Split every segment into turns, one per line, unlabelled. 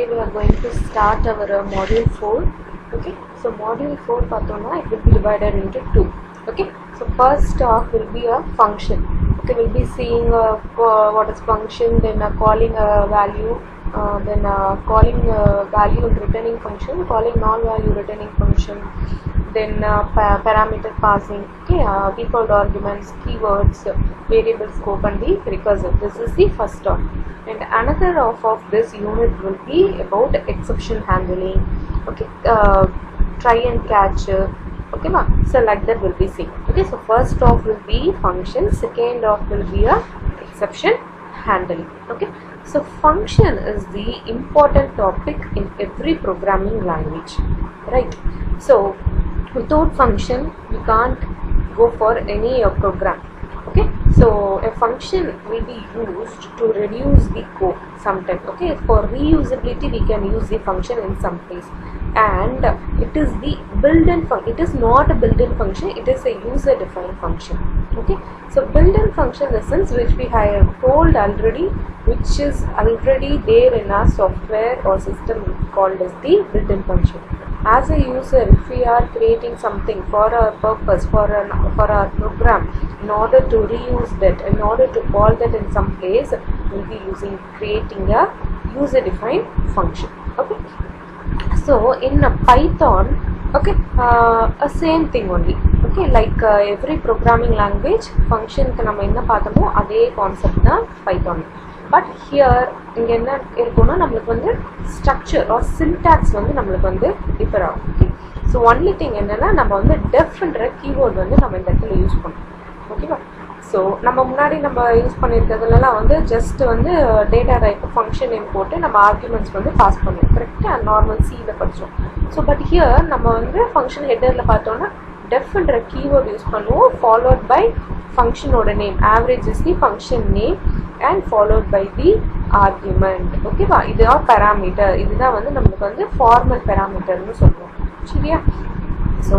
today we are going to start our module 4. Okay, so module 4 pathona it will be divided into two. Okay, so first talk will be a function. Okay, we'll be seeing what is function, then calling a value, then calling value and returning function, calling non-value returning function, then parameter passing, okay, default arguments, keywords, variable scope and the recursive. This is the first talk. And another of this unit will be about exception handling, okay, try and catch, okay ma, so like that will be seen. Okay, so first off will be function, second off will be a exception handling. Okay, so function is the important topic in every programming language, right? So without function we can't go for any program. Okay, so a function will be used to reduce the code sometime. Okay, for reusability we can use the function in some place, and it is the built-in function. It is not a built-in function, it is a user-defined function. Okay, so built-in function in the sense which we have told already, which is already there in our software or system called as the built-in function. As a user, if we are creating something for our purpose, for our program, in order to reuse that, in order to call that in some place, we'll be creating a user-defined function. Okay, so in Python, okay, a same thing only. Okay, like every programming language, function ku nama enna paathamo adhe concept da Python. But here inga enna irukona namakku vandu structure or syntax vandu namakku vandu differ agum. Okay, so only thing enna na nama vandu def endra keyword vandu nama indha இடத்துல use பண்ணோம். ஓகேவா, so நம்ம முன்னாடி நம்ம use பண்ணியிருக்கிறதுலாம் வந்து just வந்து data type function name போட்டு நம்ம ஆர்குமெண்ட்ஸ் வந்து பாஸ் பண்ணுவோம். கரெக்டாக நார்மல் சியில் படித்தோம். ஸோ பட் ஹியர் நம்ம வந்து ஃபங்க்ஷன் ஹெட்டரில் பார்த்தோன்னா டெஃப்ன்ற கீவேர்ட் யூஸ் பண்ணுவோம், ஃபாலோட் பை ஃபங்க்ஷனோட name. Average is the function name and followed by the argument. ஓகேவா, இதுதான் பேராமீட்டர். இதுதான் வந்து நம்மளுக்கு வந்து ஃபார்மல் பேராமீட்டர்னு சொல்லுவோம். சரியா? So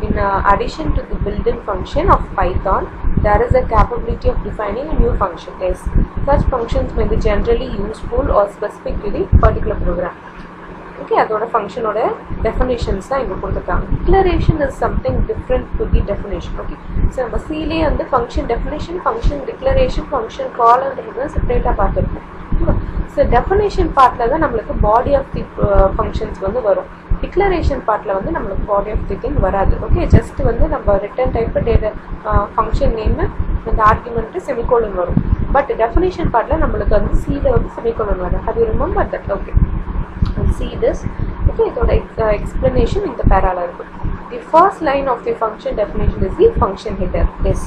in addition to the built-in function of Python, there is a capability of defining a new function. Yes, such functions may be generally useful or specific to the particular program. Okay, adoda function oda definitions da inga kodutanga. Declaration is something different to the definition. Okay, so நம்ம C லே வந்து function definition, function declaration, function call and separate ah பார்த்திருப்போம். So definition partல தான் நமக்கு body of the functions வந்து வரும். Declaration partல வந்து நமக்கு body of the thing வராது. Okay, just வந்து நம்ம return type data function name and argument semicolon வரும். But definition partல நமக்கு வந்து C ல வந்து semicolon வராது. Have you remember that? Okay, we'll see this. Okay, இதோட explanation இந்த parallel இருக்கும். The first line of the function definition is the function header. Yes,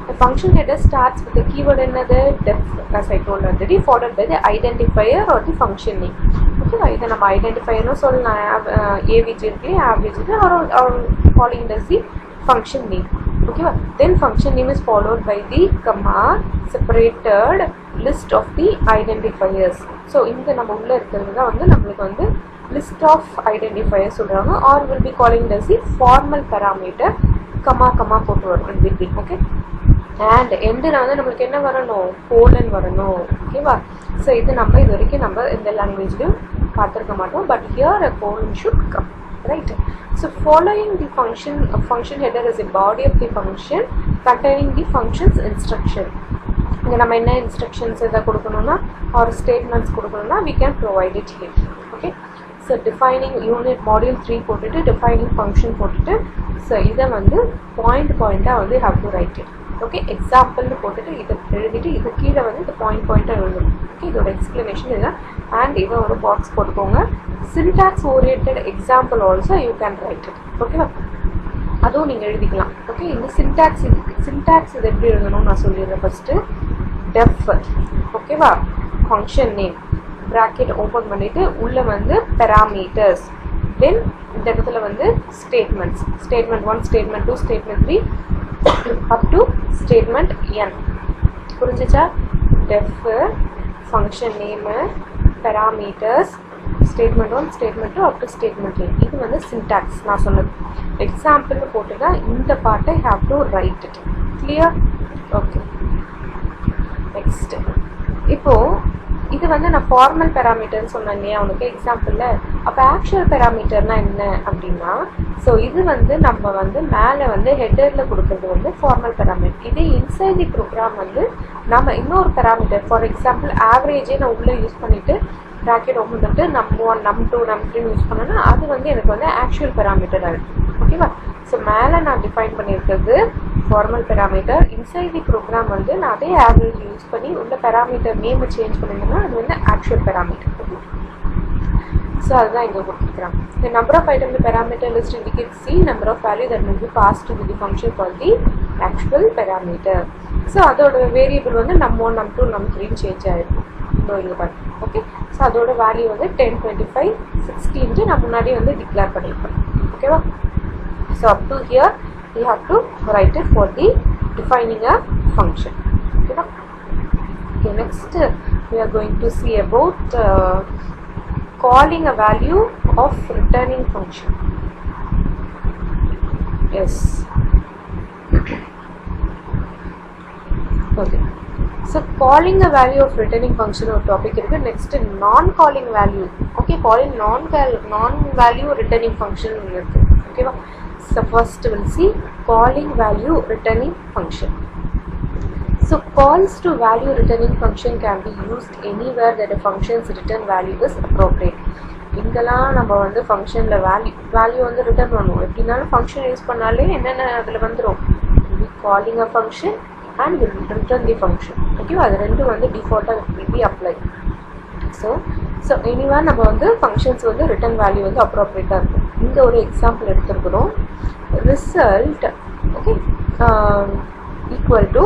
the function header starts with the keyword another def, as I told already, followed by the identifier or the function name. Okay, either நம்ம identifier no சொல்லலாம், avg இருக்கு, average or calling it as the function name. Okay, then function name is followed by the comma separated list of the identifiers. So இந்த நம்ம உள்ள இருக்கிறது தான் வந்து நமக்கு வந்து list of identifiers சொல்றாங்க, or will be calling it as the formal parameter, comma comma போட்டு வரும் in between. Okay, and endல வந்து நமக்கு என்ன வரணும், colon வரணும். ஓகேவா, so இது நம்ம இது வரைக்கும் நம்ம இந்த லாங்குவேஜ்லயும் பார்த்திருக்க மாட்டோம், but here a colon should come, right? So following the function header is a body of the function containing the function's instruction. இங்க நம்ம என்ன இன்ஸ்ட்ரக்ஷன்ஸ் எதை கொடுக்கணும்னா or statements கொடுக்கணும்னா we can provide it here. Okay, so defining unit module 3 போட்டுட்டு defining function போட்டுட்டு so இதை வந்து point வந்து have to write it. Okay, example போட்டுட்டு இதை எழுதிட்டு இது கீழே வந்து இந்த point எழுதணும். Okay, இதோட எக்ஸ்பிளனேஷன் இதுதான். and இதை ஒரு பாக்ஸ் போட்டுக்கோங்க. syntax oriented example also you can write it. ஓகேவா, அதுவும் நீங்கள் எழுதிக்கலாம். ஓகே, இந்த சின்டாக்ஸ் இது எப்படி எழுதணும் நான் சொல்லிடுறேன். ஃபஸ்ட்டு def, ஓகேவா, ஃபங்க்ஷன் நேம் ப்ராக்கெட் ஓப்பன் பண்ணிவிட்டு உள்ளே வந்து parameters, தென் இந்த இடத்துல வந்து statements, statement 1, statement 2, statement 3 up to statement n. புரிஞ்சிச்சா? def, function name, parameters, statement 1, statement 2 up to statement n. இது வந்து syntax நான் சொன்னது. எக்ஸாம்பிள் போட்டுங்க, இந்த பார்ட்டை have to write it. clear? Okay, next இப்போ இது வந்து நான் ஃபார்மல் பேராமீட்டர்னு சொன்னேன் இல்லையா உனக்கு எக்ஸாம்பிளில். அப்போ ஆக்சுவல் பேராமீட்டர்னா என்ன அப்படின்னா, ஸோ இது வந்து நம்ம வந்து மேலே வந்து ஹெட்டரில் கொடுக்குறது வந்து ஃபார்மல் பேராமீட்டர். இதே இன்சைட் தி ப்ரோக்ராம் வந்து நம்ம இன்னொரு பேராமீட்டர், ஃபார் எக்ஸாம்பிள் ஆவரேஜே நான் உள்ளே யூஸ் பண்ணிவிட்டு ப்ராக்கெட் ஓப்பன் பண்ணிட்டு num1 num2 num3 யூஸ் பண்ணேன்னா அது வந்து எனக்கு வந்து ஆக்சுவல் பேராமீட்டர் ஆகிடும். ஓகேவா? ஸோ மேலே நான் டிஃபைன் பண்ணியிருக்கிறது formal parameter. Inside the program வந்து நான் அதே ஆவரேஜ் யூஸ் பண்ணி உள்ள பேராமீட்டர் நேம் சேஞ்ச் பண்ணிங்கன்னா அது வந்து ஆக்சுவல் பேராமீட்டர். ஸோ அதுதான் இங்கே கொடுத்துருக்குறாங்க. The number of items the parameter list indicates the number of value that will be passed to the function called the actual parameter. So அதோட variable வந்து num1 num2 num3 change ஆகிருக்கும். இங்கே பாருங்க. Okay, so அதோட value வந்து 10 25 16 நான் முன்னாடி வந்து டிக்ளேர் பண்ணியிருப்பேன். ஓகேவா? So up to here we have to write it for the defining a function. Okay, next we are going to see about calling a value of returning function. Yes. Okay, so calling a value of returning function or topic is the next non-calling value. Okay, calling non-value returning function. Okay, so first we'll see calling value returning function. So calls to value returning function can be used anywhere that a function's return value is appropriate. இங்கெல்லாம் நம்ம வந்து ஃபங்க்ஷனில் value வந்து return பண்ணுவோம். எப்படின்னாலும் function use பண்ணாலே என்னென்ன அதில் வந்துடும், calling a function and will return the function. ஓகேவா? அது ரெண்டும் வந்து டிஃபால்ட்டாக will be apply. So anywhere நம்ம வந்து ஃபங்க்ஷன்ஸ் வந்து ரிட்டர்ன் வேல்யூ வந்து அப்ரோப்ரியேட்டாக இருக்கும். இங்கே ஒரு எக்ஸாம்பிள் எடுத்துருக்கிறோம். Result okay equal to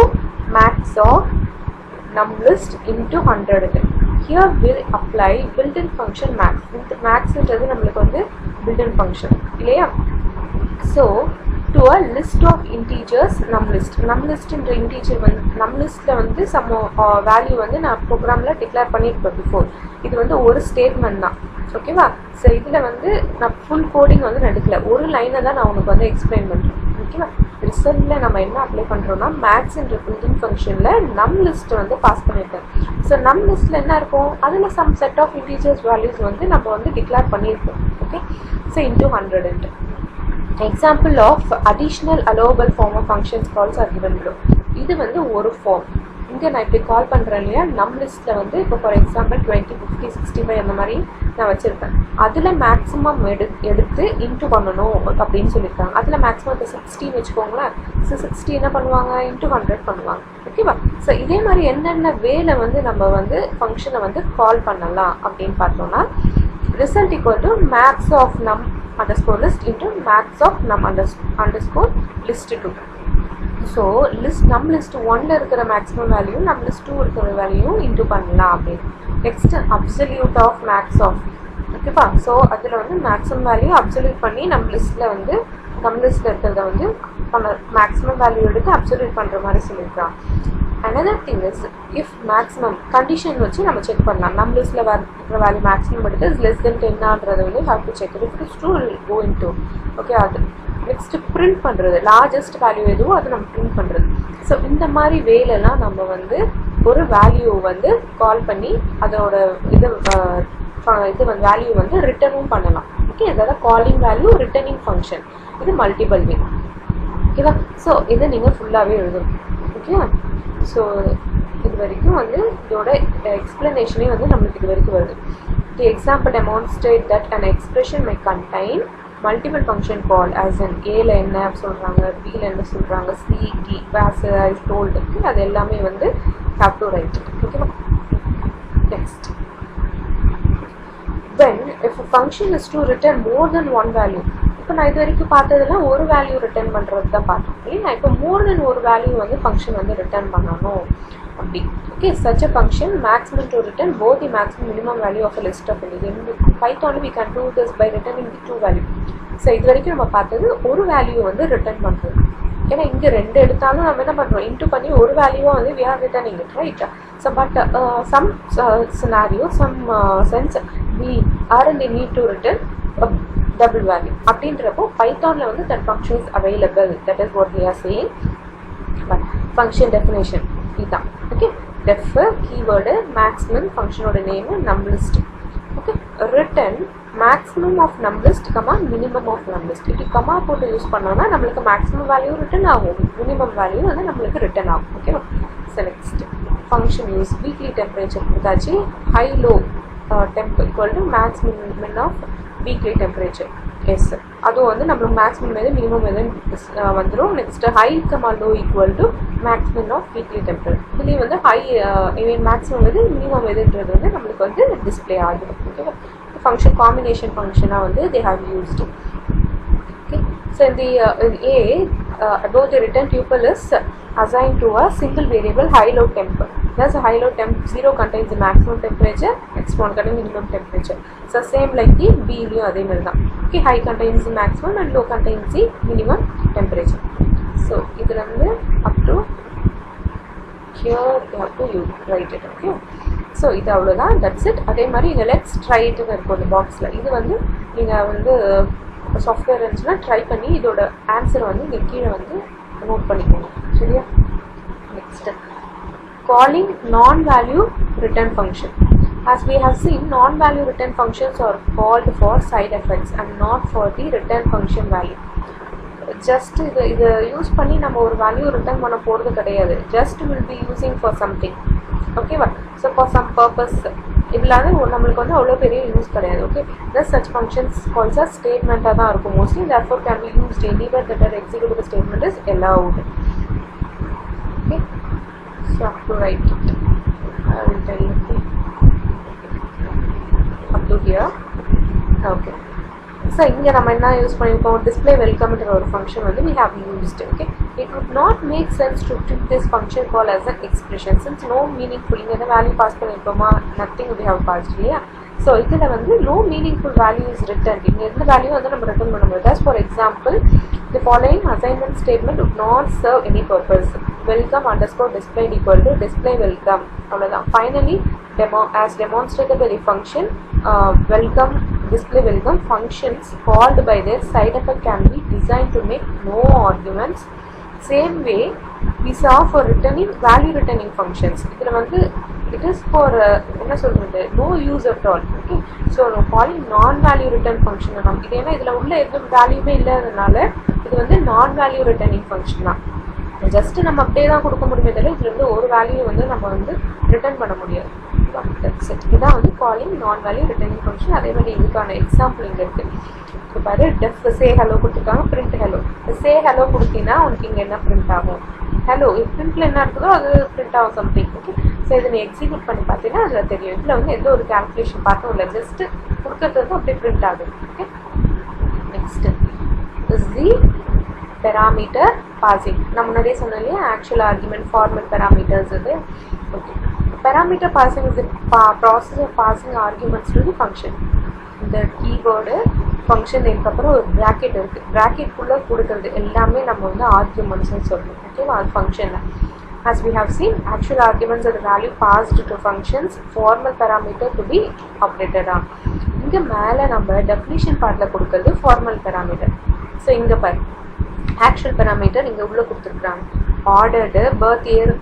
max of numList into 100. Here will apply built-in function max. இந்த maxன்றது நம்மளுக்கு வந்து built-in function இல்லையா? So to a list of integers numList என்ற integer வந்து numListல வந்து some value வந்து நான் ப்ரோக்ராமில் டிக்ளேர் பண்ணியிருப்பேன் பிஃபோர். இது வந்து ஒரு ஸ்டேட்மெண்ட் தான். ஓகேவா? ஸோ இதில் வந்து நான் ஃபுல் கோடிங் வந்து நடக்கல, ஒரு லைனை தான் நான் உனக்கு வந்து எக்ஸ்பிளைன் பண்ணுறேன். ஓகேவா? ரிசல்ட்டில் நம்ம என்ன அப்ளை பண்ணுறோம்னா மேக்ஸ் என்ற பில்டிங் ஃபங்க்ஷனில் numList வந்து பாஸ் பண்ணியிருக்கேன். ஸோ numListல என்ன இருக்கும், அதில் sum set of integers values வந்து நம்ம வந்து டிக்ளேர் பண்ணியிருக்கோம். Okay, so into 100. Example of additional allowable form of functions calls are given below. இது வந்து ஒரு ஃபார்ம். இங்கே நான் இப்படி கால் பண்ணுறேன் இல்லையா, numListல வந்து இப்போ ஃபார் எக்ஸாம்பிள் 20 50 65 அந்த மாதிரி நான் வச்சுருப்பேன். அதில் மேக்ஸிமம் எடுத்து இன்ட்டு பண்ணணும் அப்படின்னு சொல்லியிருக்காங்க. அதில் மேக்ஸிமம் இப்போ 60 வச்சுக்கோங்களேன். ஸோ 60 என்ன பண்ணுவாங்க, இன்ட்டு 100 பண்ணுவாங்க. ஓகேவா? ஸோ இதே மாதிரி என்னென்ன வேலை வந்து நம்ம வந்து ஃபங்க்ஷனை வந்து கால் பண்ணலாம் அப்படின்னு பார்த்தோம்னா, result equal to max of num_list into max of num_list2. So numList 1ல இருக்கிற மேக்ஸிமம் வேல்யூ numList 2 இருக்கிற வேல்யூ இன்ட்டு பண்ணலாம் அப்படின்னு. Next absolute of max of. ஓகேப்பா? ஸோ அதில் வந்து மேக்ஸிமம் வேல்யூ அப்சல்யூட் பண்ணி numListல இருக்கிறத வந்து மேக்ஸிமம் வேல்யூ எடுத்து அப்சல்யூட் பண்ணுற மாதிரி சொல்லியிருக்காங்க. another thing is if maximum condition வச்சு நம்ம செக் பண்ணலாம். numListல இருக்கிற வேல்யூ மேக்ஸிமம் எடுத்து is less than 10 ஆன்றதை வந்து have to check it. If it is true will go into. Okay, அது நெக்ஸ்ட் பிரிண்ட் பண்ணுறது, லார்ஜஸ்ட் வேல்யூ எதுவோ அதை நம்ம பிரிண்ட் பண்ணுறது. ஸோ இந்த மாதிரி வேலைலாம் நம்ம வந்து ஒரு வேல்யூ வந்து கால் பண்ணி அதோட இது வந்து வேல்யூ வந்து ரிட்டர்னும் பண்ணலாம். ஓகே, அதாவது காலிங் வேல்யூ ரிட்டர்னிங் ஃபங்க்ஷன். இது மல்டிபிள் வே. ஓகேவா? ஸோ இதை நீங்கள் ஃபுல்லாகவே எழுதணும். ஓகேவா? ஸோ இது வரைக்கும் வந்து இதோட எக்ஸ்பிளனேஷனே வந்து நம்மளுக்கு இது வரைக்கும் வருது. The example demonstrate that an expression may contain multiple function call as in A ல என்ன சொல்கிறாங்க, B ல என்ன சொல்கிறாங்க, C, D, as I told. அது எல்லாமே வந்து have to write. ஓகேவா? Next, when if a function is to return more than one value. இப்போ நான் இது வரைக்கும் பார்த்ததெல்லாம் ஒரு வேல்யூ ரிட்டர்ன் பண்ணுறது தான் பார்த்தோம் இல்லையா? இப்போ மோர் தென் ஒரு வேல்யூ வந்து ஃபங்க்ஷன் வந்து ரிட்டர்ன் பண்ணணும் அப்படி. Okay, such a function maximum to return both the maximum minimum value of a list of integers. In Python we can do this by returning the two value. So இது வரைக்கும் நம்ம பார்த்தது ஒரு value வந்து return பண்ணுறது. ஏன்னா இங்கே ரெண்டு எடுத்தாலும் நம்ம என்ன பண்ணுறோம், இன்ட்டு பண்ணி ஒரு வேல்யூவாக வந்து we are returning it, right? So but some scenario, some sense we are in the need to return a double value. அப்படின்றப்போ பைத்தானில் வந்து that function is available. That is what we are saying. But function definition இதுதான். Okay, def keyword maximum function oda name num list. Okay, written maximum of num list comma minimum of num list. If comma போட்டு use பண்ணோம்னா நமக்கு maximum value return ஆகும், minimum value வந்து நமக்கு return ஆகும். Okay, so next function use weekly temperature கொடுத்தாச்சு. high low temp equal to max min of weekly temperature. Yes, அது வந்து நமக்கு maximum எது minimum எது வந்துரும். next high comma low equal to max min of weekly temperature. இதுல வந்து high maximum எது minimum எதுன்றது வந்து நமக்கு வந்து display ஆகும். Okay, function combination function வந்து they have used. Okay, so in the A above the return tuple is assigned to a single variable high low temp. Thus high low temp 0 contains the maximum temperature, next one contains minimum temperature. So same like the B லயும் அதே மாதிரி தான். Okay, high contains the maximum and low contains the minimum temperature. So இதுல இருந்து up to here you have to write it. Okay, so இது அவ்வளவுதான், that's it. அதே மாதிரி இங்க let's try it இருக்கும் இந்த பாக்ஸ்ல. இது வந்து நீங்க வந்து சாஃப்ட்வேர் இருந்துச்சுன்னா ட்ரை பண்ணி இதோட ஆன்சரை வந்து இங்க கீழே வந்து நோட் பண்ணிக்கோங்க. சரியா? Next calling non-value return function. As we have seen, non-value return functions are called for side effects and not for the return function value. Just இதை யூஸ் பண்ணி நம்ம ஒரு வேல்யூ ரிட்டர்ன் பண்ண போகிறது கிடையாது. just will be using for something. ஓகேவா? So for some purpose இல்லாத நம்மளுக்கு வந்து அவ்வளோ பெரிய யூஸ் கிடையாது. Okay, thus such functions calls as ஸ்டேட்மெண்ட்டாக தான் இருக்கும் mostly. therefore can be used anywhere that an executable statement is allowed. Okay, so I have to write it. I will tell you up to here. Okay, so இங்கே நம்ம என்ன use பண்ணியிருக்கோம், display welcome என்ற ஒரு function வந்து we have used. Okay, it would not make sense to treat this function call as an expression since no meaningful இங்கே என்ன value pass பண்ணியிருக்கோமா, nothing we have passed இல்லையா. ஸோ இதில் வந்து no meaningful value is returned. இங்கே எந்த value வந்து நம்ம ரிட்டர்ன் பண்ண முடியாது. as for example, the following assignment statement would not serve any purpose. welcome underscore displayed equal to display welcome. அவ்வளோதான். finally as demonstrated by the function welcome display welcome functions called by their side effect can be designed to make no arguments. Same way we saw for returning value returning functions. இதில் வந்து it is for என்ன சொல்றது, no use at all. Okay, so calling non value return function நமக்கு இது ஏன்னா இதில் உள்ள எதுவும் வேல்யூமே இல்லாததுனால இது வந்து நான் வேல்யூ ரிட்டர்னிங் ஃபங்க்ஷன் தான். ஜஸ்ட் நம்ம அப்படியே தான் கொடுக்க முடியுமே தவிர இதுல இருந்து ஒரு வேல்யூ வந்து நம்ம வந்து ரிட்டர்ன் பண்ண முடியாது. இதான் வந்து calling non value returning function. அதே மாதிரி இதுக்கான எக்ஸாம்பிள் இங்கே இருக்கு. இப்போ பாரு, டெஃப் சே ஹலோ கொடுத்துருக்காங்க, பிரிண்ட் ஹலோ. சே ஹலோ கொடுத்தீங்கன்னா உனக்கு இங்கே என்ன பிரிண்ட் ஆகும், ஹலோ. பிரிண்ட்ல என்ன இருக்குதோ அது பிரிண்ட் ஆகும் சம்திங். ஓகே, ஸோ இதை நீ எக்ஸிக்யூட் பண்ணி பார்த்தீங்கன்னா அதில் தெரியும். இதில் வந்து எந்த ஒரு கால்குலேஷன் பார்த்தும் இல்லை, ஜஸ்ட் கொடுக்கறது வந்து அப்படியே பிரிண்ட் ஆகுது. Okay, next is the parameter passing. நம்ம முன்னாடியே சொன்னோம் இல்லையா, actual argument, formal parameters இது. Okay, parameter passing is the process of passing arguments to the function. இந்த கீவேர்டு ஃபங்க்ஷன் நேம்க்கு அப்புறம் ஒரு ப்ராக்கெட் இருக்குது, ப்ராக்கெட்குள்ளே கொடுக்குறது எல்லாமே நம்ம வந்து ஆர்குமெண்ட்ஸ்ன்னு சொல்லணும். ஓகேவா, அது ஃபங்க்ஷனில். As we have seen, actual arguments are the value passed to functions, formal parameter to be operated on. இங்கே மேலே நம்ம டெஃபினிஷன் பார்ட்டில் கொடுக்குறது ஃபார்மல் parameter. ஸோ இங்கே பாரு, ஆக்சுவல் பேராமீட்டர் இங்கே உள்ளே கொடுத்துருக்குறாங்க. Ordered birth year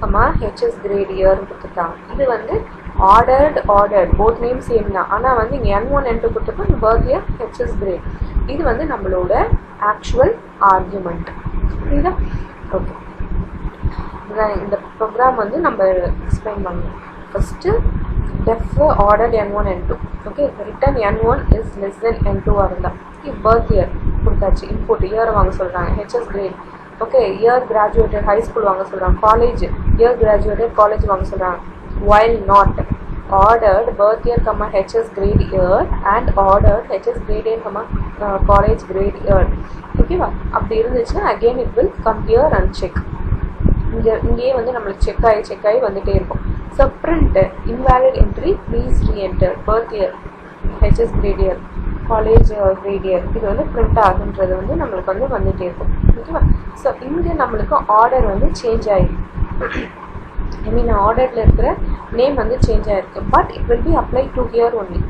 HS grade இயர்னு கொடுத்துருக்காங்க. இது வந்து ஆர்டர்ட் போத் நேம் சேம் தான், ஆனால் வந்து இங்கே N1 N2 கொடுத்துருக்கோம், பர்த் இயர் ஹெச்எஸ் கிரேட். இது வந்து நம்மளோட ஆக்சுவல் ஆர்குமெண்ட். புரியுதா? ஓகே, இதுதான் இந்த ப்ரோக்ராம் வந்து நம்ம எக்ஸ்பிளைன் பண்ணணும். First def ordered N1 N2. Okay, return N1 is less than N2 இருந்தால். பர்த் இயர் கொடுத்தாச்சு, இன்புட் இயரை வாங்க சொல்கிறாங்க, HS grade. Okay, year graduated high school வாங்க சொல்கிறாங்க, காலேஜ் இயர் கிராஜுவேட்டட் காலேஜ் வாங்க சொல்கிறாங்க. while not ordered birth year hs grade year and ordered hs grade year college grade year. ஓகேவா, அப்படி இருந்துச்சுன்னா again it will come here and check. இங்கேயே வந்து நம்மளுக்கு செக் ஆகி வந்துட்டே இருக்கும். So print invalid entry please re-enter birth year hs grade year college grade year. இது வந்து print ஆகுன்றது வந்து நம்மளுக்கு வந்து வந்துட்டே இருக்கும். ஓகேவா, ஸோ இங்கே நம்மளுக்கு ஆர்டர் வந்து சேஞ்ச் ஆகிருக்கு. ஐ மீன் ஆர்டரில் இருக்கிற நேம் வந்து சேஞ்ச் ஆகிருக்கு. But it will be apply to hear only.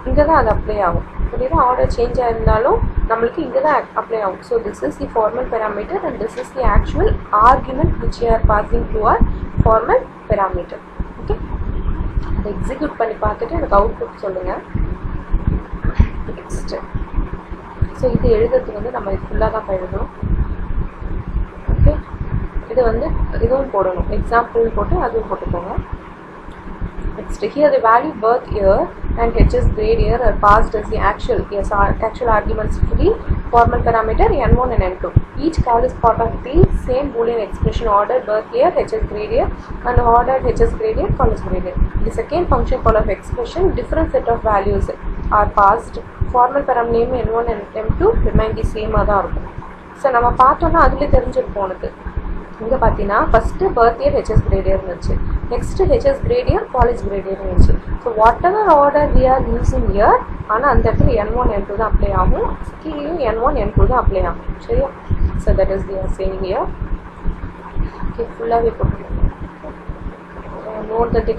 இங்கே தான் அது அப்ளை ஆகும். புரியுதா, ஆர்டர் சேஞ்ச் ஆகிருந்தாலும் நம்மளுக்கு இங்கே தான் அப்ளை ஆகும். So this is the formal parameter and this is the actual argument which you are passing to our formal parameter. அதை எக்ஸிக்யூட் பண்ணி பார்த்துட்டு எனக்கு அவுட்புட் சொல்லுங்கள். நெக்ஸ்ட்டு ஸோ இது எழுதுறதுக்கு வந்து நம்ம இது ஃபுல்லாக தான் எழுதணும். ஓகே, இது வந்து இதுவும் போடணும், எக்ஸாம்பிள் போட்டு அதுவும் போட்டுக்கோங்க. Next, here the value birth year and h's grade year are passed as the actual arguments to the formal parameter n1 and n2. Each call is part of the same boolean expression ordered birth year, h's grade year, and ordered h's grade year, call is grade year. The second function call of expression, different set of values are passed. Formal parameter name n1 and n2 remain the same. So நம்ம பார்த்தோம்னா அதுல தெரிஞ்சிருக்கும் உனக்கு. இங்கே பார்த்தீங்கன்னா first birth year HS grade year இருந்துச்சு, next HS grade year college grade year இருந்துச்சு. So whatever order we are using year, ஆனால் அந்த இடத்துல n1 n2 தான் அப்ளை ஆகும், கீழேயும் n1 n2 தான் அப்ளை ஆகும். சரியா? So that is the our saying year. Okay, ஃபுல்லாகவே போட்டுருக்கோம். Note that the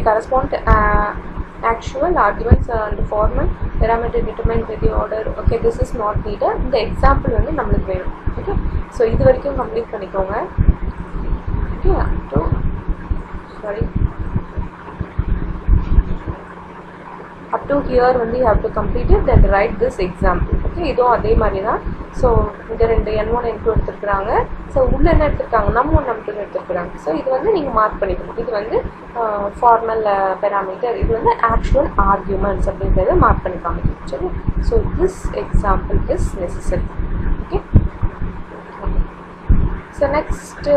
correspond actual arguments and formal parameter determined by the order. Okay, this is not needed. இந்த example வந்து நம்மளுக்கு வேணும். ஓகே, ஸோ இது வரைக்கும் கம்ப்ளீட் பண்ணிக்கோங்க. ஓகே, up to here வந்து you have to complete it, then write this example. Okay, இதுவும் அதே மாதிரி தான். ஸோ இந்த ரெண்டு n1 n2 எடுத்துருக்குறாங்க. ஸோ உள்ள என்ன எடுத்துருக்காங்க, நம்1 நம்2 எடுத்துருக்குறாங்க. ஸோ இது வந்து நீங்கள் மார்க் பண்ணிக்கணும். இது வந்து ஃபார்மல் பேராமீட்டர், இது வந்து ஆக்சுவல் ஆர்கியூமெண்ட்ஸ் அப்படின்றத மார்க் பண்ணி காமிக்கணும். சரி, so this example is necessary. Okay, so next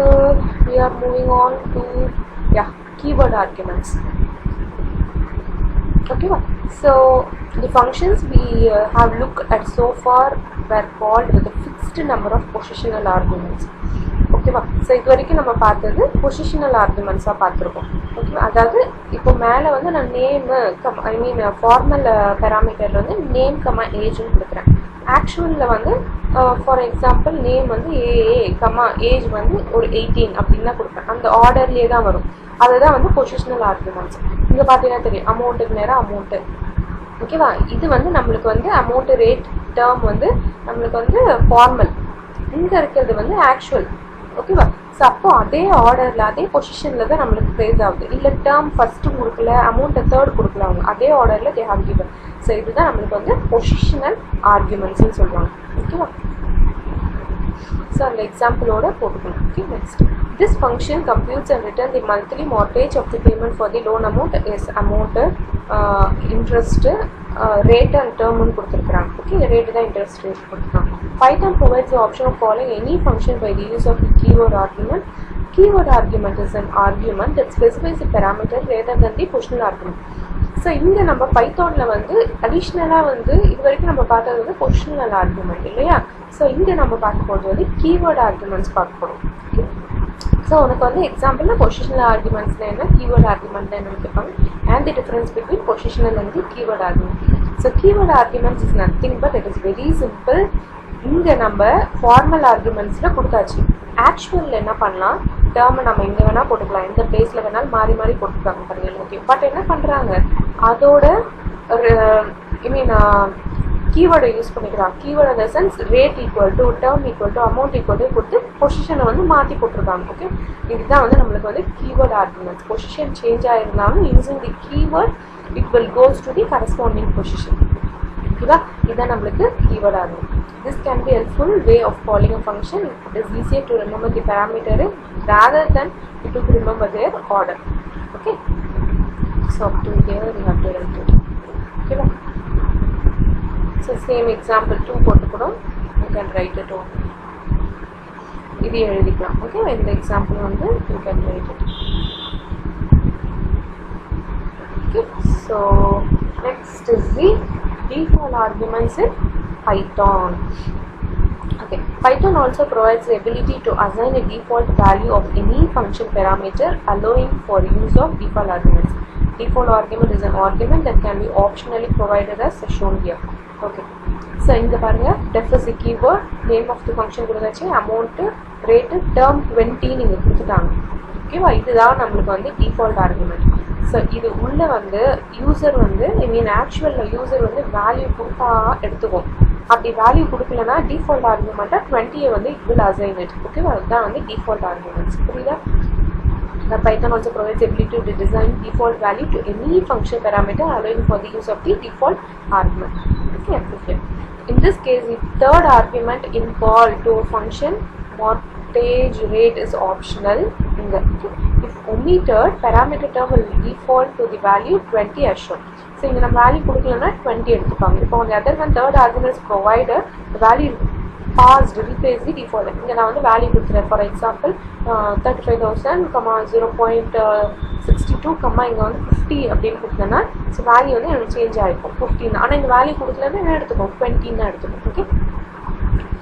we are moving on to keyword arguments. Okay, so the functions we have looked at so far were called with a fixed number of positional arguments. ஓகேவா? So இது வரைக்கும் நம்ம பார்த்தது positional ஆர்குமெண்ட்ஸாக பார்த்துருக்கோம். ஓகேவா? அதாவது இப்போ மேலே வந்து நான் நேமு ஃபார்மல் பேராமீட்டரில் வந்து நேம் கமா ஏஜ்னு கொடுக்குறேன். ஆக்சுவலில் வந்து ஃபார் எக்ஸாம்பிள் நேம் வந்து ஏஏ கமா ஏஜ் வந்து ஒரு 18 அப்படின்னு தான் கொடுப்பேன். அந்த ஆர்டர்லேயே தான் வரும். அதுதான் வந்து பொசிஷனல் ஆர்குமெண்ட்ஸ். இங்கே பார்த்தீங்கன்னா தெரியும், அமௌண்ட்டுக்கு நேரம் அமௌண்ட்டு. ஓகேவா? இது வந்து நம்மளுக்கு வந்து அமௌண்ட்டு ரேட் டேர்ம் வந்து நம்மளுக்கு வந்து ஃபார்மல், இங்கே இருக்கிறது வந்து ஆக்சுவல். ஓகேவா? ஸோ அப்போ அதே ஆர்டரில் அதே பொசிஷனில் தான் நம்மளுக்கு ப்ரைஸ் ஆகுது. இல்லை டேர்ம் ஃபஸ்ட்டு கொடுக்கல, அமௌண்ட்டை தேர்ட் கொடுக்கல, அவங்க அதே ஆர்டரில் தே ஹேவ் கிவன். ஸோ இதுதான் நம்மளுக்கு வந்து பொசிஷனல் ஆர்குமெண்ட்ஸ்ன்னு சொல்லுவாங்க. ஓகேவா? ஸோ அந்த எக்ஸாம்பிளோட போட்டுக்கணும். Okay, next this function computes and return the monthly mortgage of the payment for the loan amount as amount interest rate and டேர்ம்னு கொடுத்துருக்குறாங்க. ஓகே, ரேட்டு தான் இன்ட்ரெஸ்ட் ரேட் கொடுத்துருக்காங்க. Python provides the option of calling any function by the use of the keyword argument. Keyword argument is an argument that specifies the parameter rather than the positional argument. So இங்கே நம்ம பைத்தானில் வந்து அடிஷ்னலாக வந்து இது வரைக்கும் நம்ம பார்த்தது வந்து பொசிஷனல் ஆர்குமெண்ட் இல்லையா? ஸோ இங்கே நம்ம பார்க்க போகிறது வந்து கீவேர்ட் ஆர்குமெண்ட்ஸ் பார்க்க போகிறோம். ஸோ உனக்கு வந்து எக்ஸாம்பிளில் பொசிஷனல் ஆர்குமெண்ட்ஸ்ல என்ன, கீவேர்ட் ஆர்குமெண்ட் என்னன்னு கேட்பாங்க. And the difference between positional and the keyword argument. So keyword arguments is nothing but it is very simple. இங்கே நம்ம ஃபார்மல் ஆர்குமெண்ட்ஸில் கொடுத்தாச்சு. ஆக்சுவலில் என்ன பண்ணலாம், டேர்மை நம்ம எங்கே வேணால் போட்டுக்கலாம், எந்த பிளேஸில் வேணாலும் மாறி மாறி போட்டுருக்காங்க பாருங்கள். ஓகே, பட் என்ன பண்ணுறாங்க, அதோட கீவேர்டை யூஸ் பண்ணிக்கிறாங்க. கீவேர்ட் இந்த sense rate equal to term equal to amount equal to கொடுத்து பொசிஷனை வந்து மாற்றி போட்டிருக்காங்க. ஓகே, இதுதான் வந்து நம்மளுக்கு வந்து கீவேர்ட் ஆர்குமெண்ட்ஸ். பொசிஷன் சேஞ்ச் ஆகிருந்தாலும் using the keyword it will goes to the corresponding position. ஓகேவா? இதுதான் நம்மளுக்கு keyword argument. This can be a helpful way of calling a function. It is easier to remember the parameter rather than to remember their order. Okay, so up to here we have to write it. Okay, so same example 2 போட்டுக்கிறோம். You can write it on. இது எழுதிக்கலாம். Okay, இந்த example வந்து you can write it. Okay, so next is the default arguments in Python. Okay, Python also provides the ability to assign a default value of any function parameter, allowing for use of default arguments. Default argument is an argument that can be optionally provided as shown here. Okay, so இங்க பாருங்க, def is a keyword, name of the function கொடுத்தாச்சு, amount, rate, term 20 நீங்க கொடுத்துட்டாங்க. ஓகேவா? இதுதான் நம்மளுக்கு வந்து default argument. So இது உள்ள வந்து யூசர் வந்து ஆக்சுவலில் யூசர் வந்து வேல்யூ கொடுத்தா எடுத்துக்கும். அப்படி வேல்யூ கொடுக்கலன்னா டிஃபால்ட் ஆர்குமெண்ட்டாக 20 வந்து இட் வில் அசைன் இட். ஓகேவா? அதுதான் வந்து டிஃபால்ட் ஆர்குமெண்ட்ஸ். புரியுதா? The Python also provides the ability to design default value to any function parameter, allowing for the use of the default argument. Okay, in this case, the third argument in call to a function mortgage rate is optional. If omitted, parameter term will default to the value 20 as shown. So, in the value 20 எடுத்துப்பாங்க. On the other hand, third argument is provided the value passed replace the default. இங்க நான் வந்து value கொடுத்துறேன். For example, 35,000, 0.62, இங்க வந்து 50 அப்படின்னு கொடுத்தேன்னா so value வந்து எனக்கு சேஞ்ச் ஆகிருக்கும் 15. ஆனால் இந்த வேல்யூ கொடுக்கலன்னா என்ன எடுத்துக்கும் 20 தான் எடுத்துக்கும். Okay,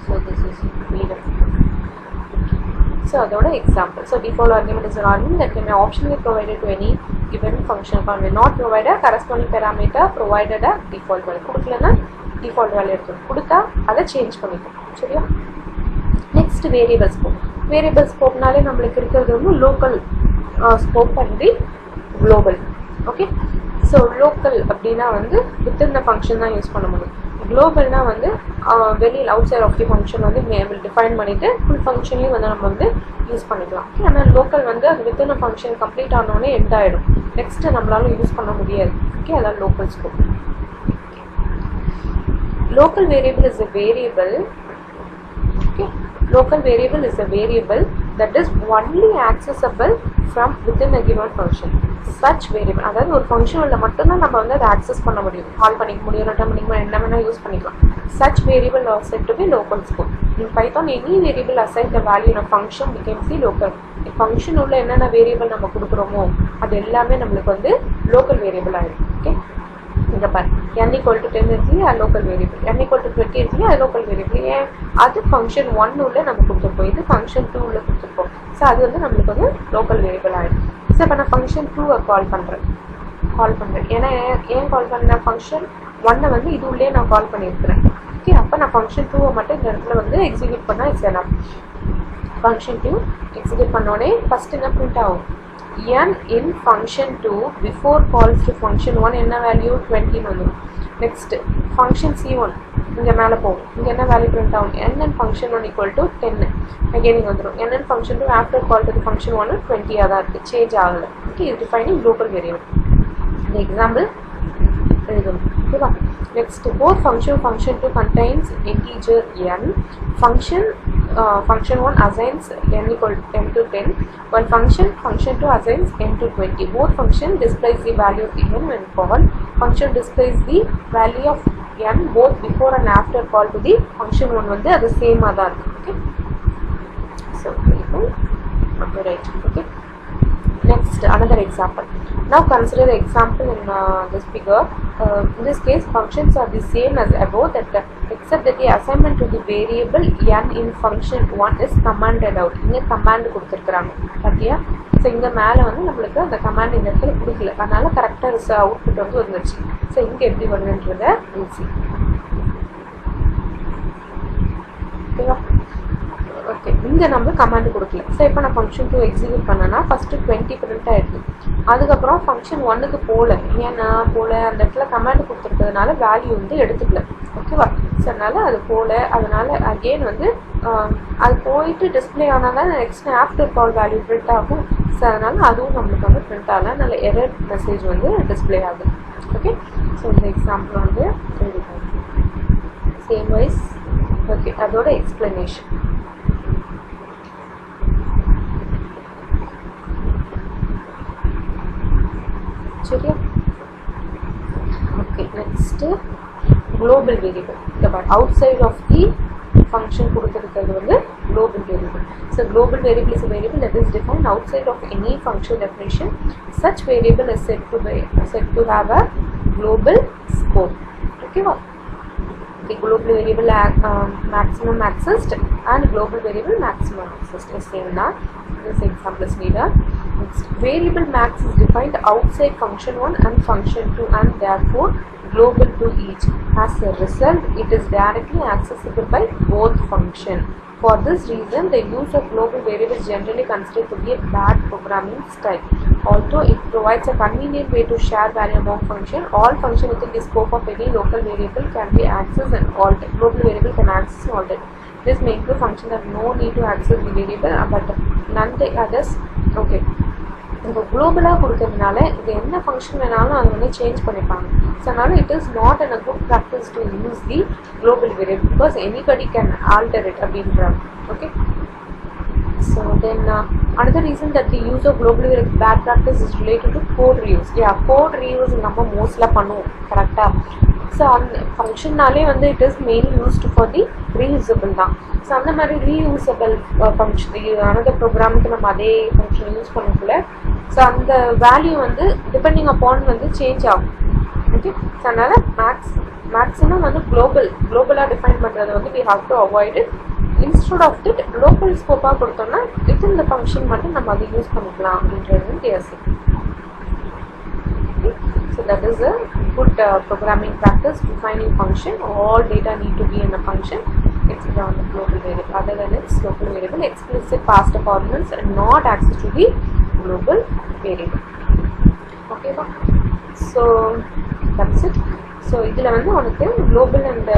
so this is freedom. So அதோட example. So default argument is an argument that can be optionally provided to any given function. Can not provide a corresponding parameter provided a default value. கொடுக்கலன்னா default value எடுத்துக்கும், கொடுத்தா அதை change பண்ணிக்கும். சரியா? Next variable scope. Variable ஸ்கோப்னாலே நம்மளுக்கு இருக்கிறது வந்து local scope and the global. Okay, so local அப்படின்னா வந்து வித்தின் த ஃபங்க்ஷன் தான் யூஸ் பண்ண முடியும். குளோபல்னா வந்து வெளியில் outside of the function வந்து டிஃபைன் பண்ணிவிட்டு ஃபுல் ஃபங்க்ஷன்லேயும் வந்து நம்ம வந்து யூஸ் பண்ணிக்கலாம். ஓகே, ஆனால் லோக்கல் வந்து அது வித்தின் அ ஃபங்க்ஷன் கம்ப்ளீட் ஆனோடனே எண்ட் ஆகிடும், நெக்ஸ்ட்டு நம்மளால யூஸ் பண்ண முடியாது. ஓகே, அதான் local scope. Local variable is a variable. Okay, local variable is a variable that is only accessible from within a given function. Such variable, அதாவது ஒரு ஃபங்க்ஷனில் மட்டும்தான் நம்ம வந்து அதை ஆக்சஸ் பண்ண முடியும், கால் பண்ணிக்க முடியும், ரிட்டர்ன் பண்ணிக்க முடியும், என்ன வேணால் யூஸ் பண்ணிக்கலாம். Such variable are said to be local scope. In Python, any variable assigned the value in a function becomes the local. Function உள்ள என்னென்ன வேரியபிள் நம்ம கொடுக்குறோமோ அது எல்லாமே நம்மளுக்கு வந்து லோக்கல் வேரியபிள் ஆகிடும். ஓகே, இங்கே பாரு, n equal to 10 இருக்குல்லையே அது local variable, n equal to 20 இருக்குல்லையே அது லோக்கல் வேரியபிள். ஏன் அது ஃபங்க்ஷன் 1 உள்ள நம்ம கொடுத்துருப்போம், இது ஃபங்க்ஷன் 2 உள்ள கொடுத்துருப்போம். ஸோ அது வந்து நம்மளுக்கு வந்து லோக்கல் வேரியபிள் ஆகிடும். ஸோ இப்போ நான் ஃபங்க்ஷன் 2 கால் பண்ணுறேன். ஏன்னா ஏன் கால் பண்ணேன், ஃபங்க்ஷன் 1 வந்து இது உள்ளே நான் கால் பண்ணியிருக்கிறேன். ஓகே, அப்போ நான் ஃபங்க்ஷன் 2 மட்டும் இந்த இடத்துல வந்து எக்ஸிக்யூட் பண்ணால் இட்ஸ் எனாஃப். ஃபங்க்ஷன் 2 எக்ஸிக்யூட் பண்ணோடனே ஃபஸ்ட் என்ன பிரிண்ட் ஆகும், n in function 2 before calls to function 1 என்ன வேல்யூ 20 வந்துடும். நெக்ஸ்ட் ஃபங்க்ஷன் C1 இங்கே மேலே போகும், இங்கே என்ன வேல்யூ பிரிண்ட் ஆகும், n in function 1 equal to 10 again இங்கே வந்துடும். n in function 2 after call to the function 1 20 தான் இருக்குது, சேஞ்ச் ஆகலை. ஓகே, இது டிஃபைனிங் லோக்கல் வேரியபிள். இந்த எக்ஸாம்பிள் எழுதணும். ஓகேவா? Next both function 2 contains integer n. Function 1 assigns n equal to 10 to 10, while function 2 assigns n to 20. Both function displays the value of n when called. Function displays the value of n both before and after call to the function 1 வந்து அது சேமாக தான் இருக்குது. Okay, so right. Okay, next another example. Now consider the example in this figure. In this case, functions are the same as above, that except that the assignment to the variable n in function 1 is commanded out. இங்கே command கொடுத்துருக்குறாங்க பார்த்தியா? So இங்கே மேலே வந்து நம்மளுக்கு அந்த command இந்த இடத்துல கொடுக்கல, அதனால கரெக்டாக அவுட்புட் வந்து வந்துருச்சு. ஸோ இங்கே எப்படி வருதுன்றதை ஈஸி. ஓகேவா? ஓகே, இங்கே நம்ம கமாண்ட் கொடுக்கல. ஸோ இப்போ நான் ஃபங்க்ஷன் 2 எக்ஸிக்யூட் பண்ணேன்னா ஃபஸ்ட்டு 20 பிரிண்ட் ஆகிடுது. அதுக்கப்புறம் ஃபங்க்ஷன் 1க்கு போகல, ஏன்னா அந்த இடத்துல கமாண்ட் கொடுத்துருக்கிறதுனால வேல்யூ வந்து எடுத்துக்கல. ஓகேவா? ஸோ அதனால் அது போகல, அதனால் அகெயின் வந்து அது போயிட்டு டிஸ்பிளே ஆனால் தான் next after call value print ஆகும். ஸோ அதனால் அதுவும் நம்மளுக்கு வந்து பிரிண்ட் ஆகல, அதனால் எரர் மெசேஜ் வந்து டிஸ்பிளே ஆகுது. ஓகே, ஸோ இந்த எக்ஸாம்பிள் வந்து சேம் வைஸ். ஓகே, அதோட எக்ஸ்பிளனேஷன். சரியா? Okay, next global variable. இந்த outside of the function கொடுத்துருக்கிறது வந்து global variable. So global variable is a variable that is defined outside of any function definition. Such variable is said to have a global scope. ஓகேவா? The global variable maximum accessed and global variable maximum accessed is same now. This example is needed. Next, variable max is defined outside function 1 and function 2 and therefore global to each. As a result, it is directly accessible by both functions. For this reason, the use of global variable is generally considered to be a bad programming style. Although it provides a convenient way to share value among functions, all functions within the scope of any local variable can be accessed and altered. Global variable can access and altered. This may include functions that no need to access the variable, but none the others. Okay. இப்போ குளோபலாக கொடுக்கறதுனால இது என்ன function வேணாலும் அது வந்து change பண்ணிப்பாங்க. So அதனால it is not an a good practice to use the global variable because anybody can alter it அப்படின்றாங்க. Okay, so then another reason that the use of global variable bad practice is related to code reuse. Yeah, code reuse நம்ம mostly பண்ணுவோம் கரெக்டா. So அந்த ஃபங்க்ஷன்னாலே வந்து it is mainly used for the reusable தான். So அந்த மாதிரி reusable function another ப்ரோக்ராமுக்கு நம்ம அதே ஃபங்க்ஷன் யூஸ் பண்ணக்குள்ள ஸோ அந்த வேல்யூ வந்து டிபெண்டிங் அப்பான் வந்து சேஞ்ச் ஆகும். ஓகே, ஸோ அதனால் மேக்ஸிமம் வந்து குளோபலாக டிஃபைன் பண்ணுறது வந்து we have to avoid it. Instead of that local ஸ்கோப்பாக கொடுத்தோம்னா வித்தின் த ஃபங்க்ஷன் மட்டும் நம்ம அதை யூஸ் பண்ணிக்கலாம் அப்படின்றது தேர்சி. So that is a good programming practice. Defining function, all data need to be in a function except on the global variable. Other than its local variable, explicit past arguments and not access to the global variable. Okay, so that's it. So இதில் வந்து உனக்கு global and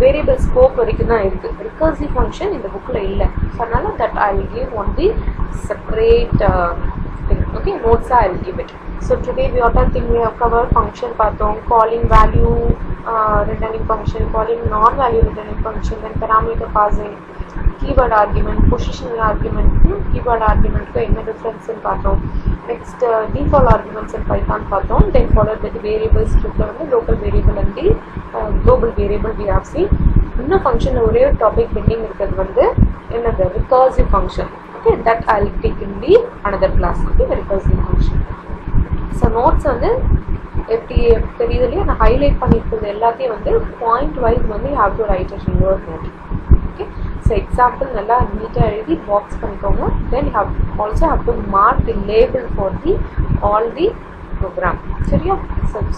variable scope வரைக்கும் தான் இருக்குது. Recursive function இந்த புக்கில் இல்லை. So அதனால் that I will give one the separate thing. Okay, நோட்ஸாக I will give it. So today we are thing we have cover function பார்த்தோம், calling value returning function, calling non value returning function, then parameter passing, keyword argument, positional ஆர்குமெண்ட்க்கும் keyword ஆர்குமெண்ட்க்கும் என்ன டிஃப்ரென்ஸ்ன்னு பார்த்தோம். Next default arguments and Python பார்த்தோம். Then followed with variables வந்து local variable and the global variable we have seen. இன்னும் ஃபங்க்ஷனில் ஒரே ஒரு டாபிக் பெண்டிங் இருக்கிறது வந்து என்னது recursive function. Okay, that I will take in the another class. Okay, recursive function. So notes வந்து எப்படி தெரியுது இல்லையா, நான் ஹைலைட் பண்ணியிருக்கிறது எல்லாத்தையும் வந்து பாயிண்ட் வைஸ் வந்து you have to write it in your note. Okay, so example நல்லா நீட்டாக எழுதி பாக்ஸ் பண்ணிக்கோங்க. Then you have also have to mark the label for the all the program. சரியா?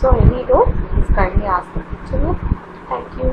So any doubt please kindly ask. சரியா? Thank you.